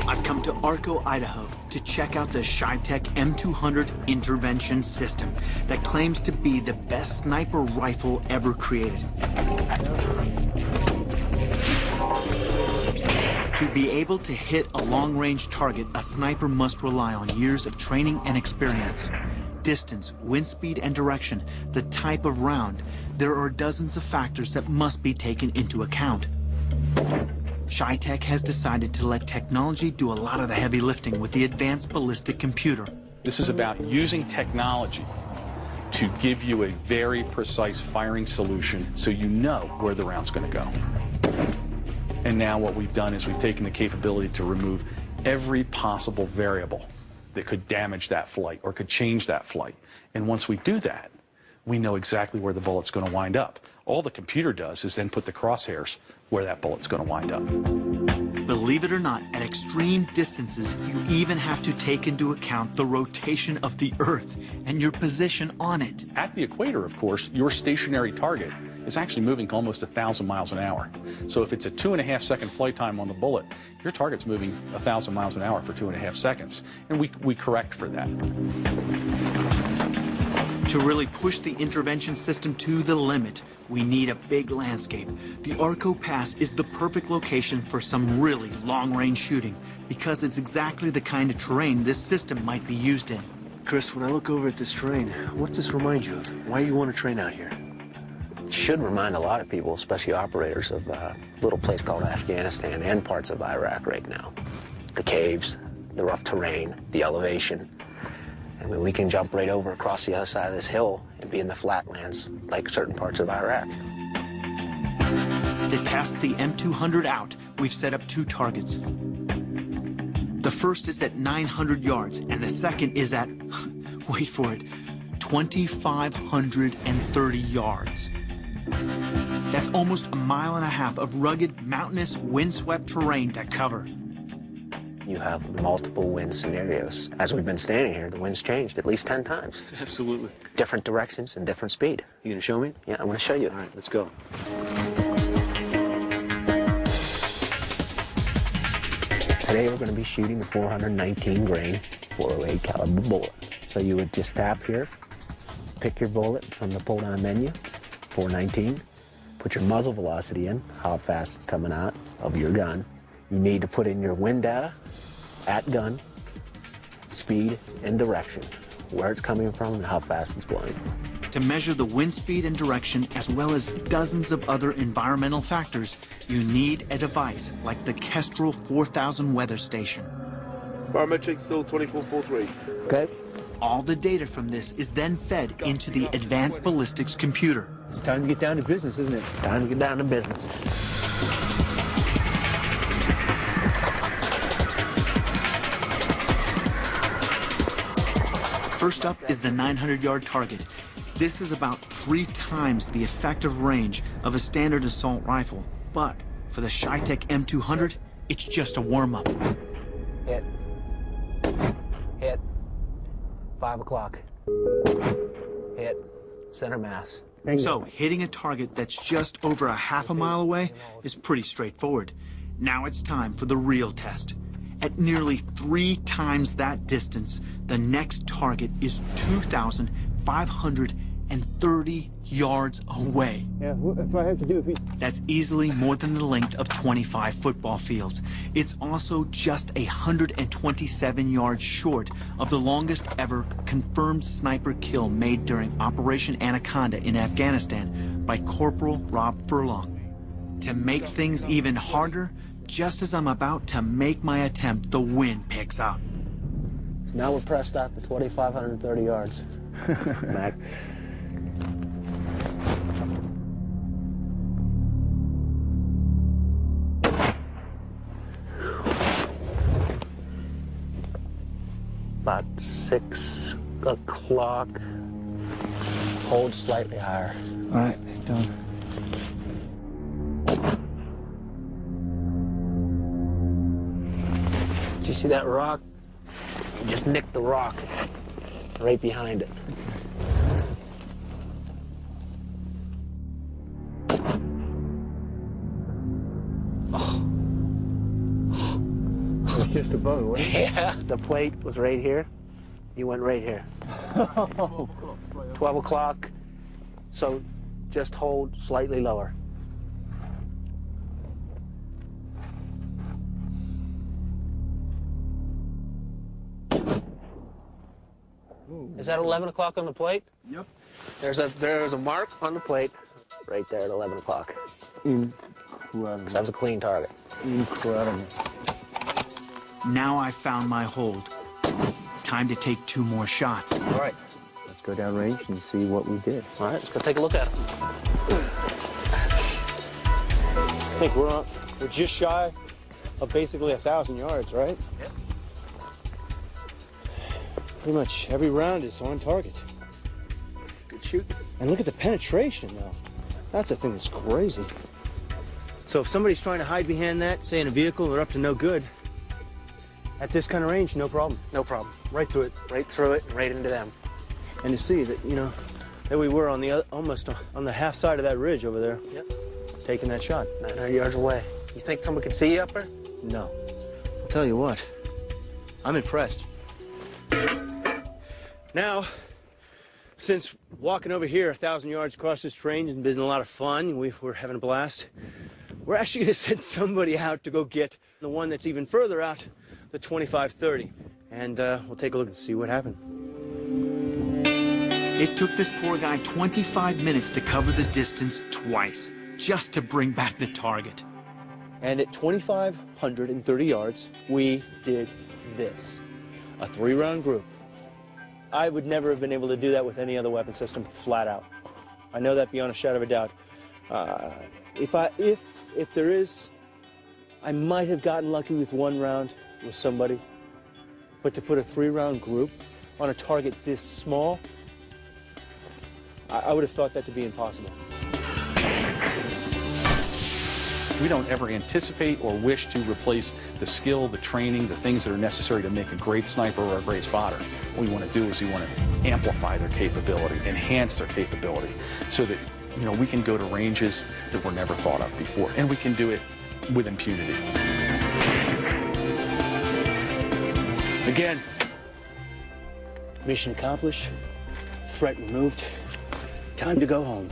I've come to Arco, Idaho to check out the CheyTac M200 intervention system that claims to be the best sniper rifle ever created. To be able to hit a long-range target, a sniper must rely on years of training and experience. Distance, wind speed, and direction, the type of round. There are dozens of factors that must be taken into account. CheyTac has decided to let technology do a lot of the heavy lifting with the advanced ballistic computer. This is about using technology to give you a very precise firing solution so you know where the round's going to go. And now what we've done is we've taken the capability to remove every possible variable that could damage that flight or could change that flight. And once we do that, we know exactly where the bullet's going to wind up. All the computer does is then put the crosshairs where that bullet's going to wind up. Believe it or not, at extreme distances, you even have to take into account the rotation of the Earth and your position on it. At the equator, of course, your stationary target is actually moving almost 1,000 miles an hour. So if it's a 2.5-second flight time on the bullet, your target's moving 1,000 miles an hour for 2.5 seconds. And we correct for that. To really push the intervention system to the limit, we need a big landscape. The Arco Pass is the perfect location for some really long-range shooting because it's exactly the kind of terrain this system might be used in. Chris, when I look over at this terrain, what's this remind you of? Why you want to train out here? It should remind a lot of people, especially operators, of a little place called Afghanistan and parts of Iraq right now. The caves, the rough terrain, the elevation. I mean, we can jump right over across the other side of this hill and be in the flatlands like certain parts of Iraq. To test the M200 out, we've set up 2 targets. The first is at 900 yards, and the second is at, wait for it, 2,530 yards. That's almost 1.5 miles of rugged, mountainous, windswept terrain to cover. You have multiple wind scenarios. As we've been standing here, the wind's changed at least 10 times. Absolutely. Different directions and different speed. You gonna show me? Yeah, I'm gonna show you. All right, let's go. Today we're gonna be shooting a 419 grain 408 caliber bullet. So you would just tap here, pick your bullet from the pull-down menu, 419, put your muzzle velocity in, how fast it's coming out of your gun. You need to put in your wind data at gun, speed and direction, where it's coming from and how fast it's blowing. To measure the wind speed and direction, as well as dozens of other environmental factors, you need a device like the Kestrel 4000 weather station. Barometric still 24.43. Okay. All the data from this is then fed into the advanced ballistics computer. It's time to get down to business, isn't it? Time to get down to business. First up is the 900-yard target. This is about 3 times the effective range of a standard assault rifle. But for the CheyTac M200, it's just a warm-up. Hit. Hit. 5 o'clock. Hit. Center mass. So hitting a target that's just over 1/2 mile away is pretty straightforward. Now it's time for the real test. At nearly 3 times that distance, the next target is 2,530 yards away. Yeah, if I have to do it. That's easily more than the length of 25 football fields. It's also just 127 yards short of the longest ever confirmed sniper kill made during Operation Anaconda in Afghanistan by Corporal Rob Furlong. To make things even harder, just as I'm about to make my attempt, the wind picks up. So now we're pressed out to 2,530 yards. Mac. About 6 o'clock. Hold slightly higher. All right, done. Did you see that rock? You just nicked the rock right behind it. just above it, wasn't it? Yeah. The plate was right here. You went right here. 12 o'clock. So just hold slightly lower. Is that 11 o'clock on the plate? Yep. There's a mark on the plate right there at 11 o'clock. Incredible. That was a clean target. Incredible. Now I've found my hold. Time to take 2 more shots. All right. Let's go down range and see what we did. All right, let's go take a look at it. I think we're just shy of basically 1,000 yards, right? Yep. Pretty much every round is on target. Good shoot. And look at the penetration, though. That's the thing that's crazy. So if somebody's trying to hide behind that, say in a vehicle, they're up to no good. At this kind of range, no problem. No problem. Right through it. Right through it, right into them. And to see that, you know, there we were on the almost on the half side of that ridge over there. Yep. Taking that shot. 900 yards away. You think someone could see you up there? No. I'll tell you what. I'm impressed. Now, since walking over here 1,000 yards across this range has been a lot of fun, we're having a blast, we're actually going to send somebody out to go get the one that's even further out, the 2530. And we'll take a look and see what happened. It took this poor guy 25 minutes to cover the distance twice, just to bring back the target. And at 2,530 yards, we did this. A 3-round group. I would never have been able to do that with any other weapon system, flat out. I know that beyond a shadow of a doubt. If there is, I might have gotten lucky with 1 round with somebody, but to put a 3-round group on a target this small, I would have thought that to be impossible. We don't ever anticipate or wish to replace the skill, the training, the things that are necessary to make a great sniper or a great spotter. What we want to do is we want to amplify their capability, enhance their capability, so that, you know, we can go to ranges that were never thought of before, and we can do it with impunity. Again, mission accomplished, threat removed, time to go home.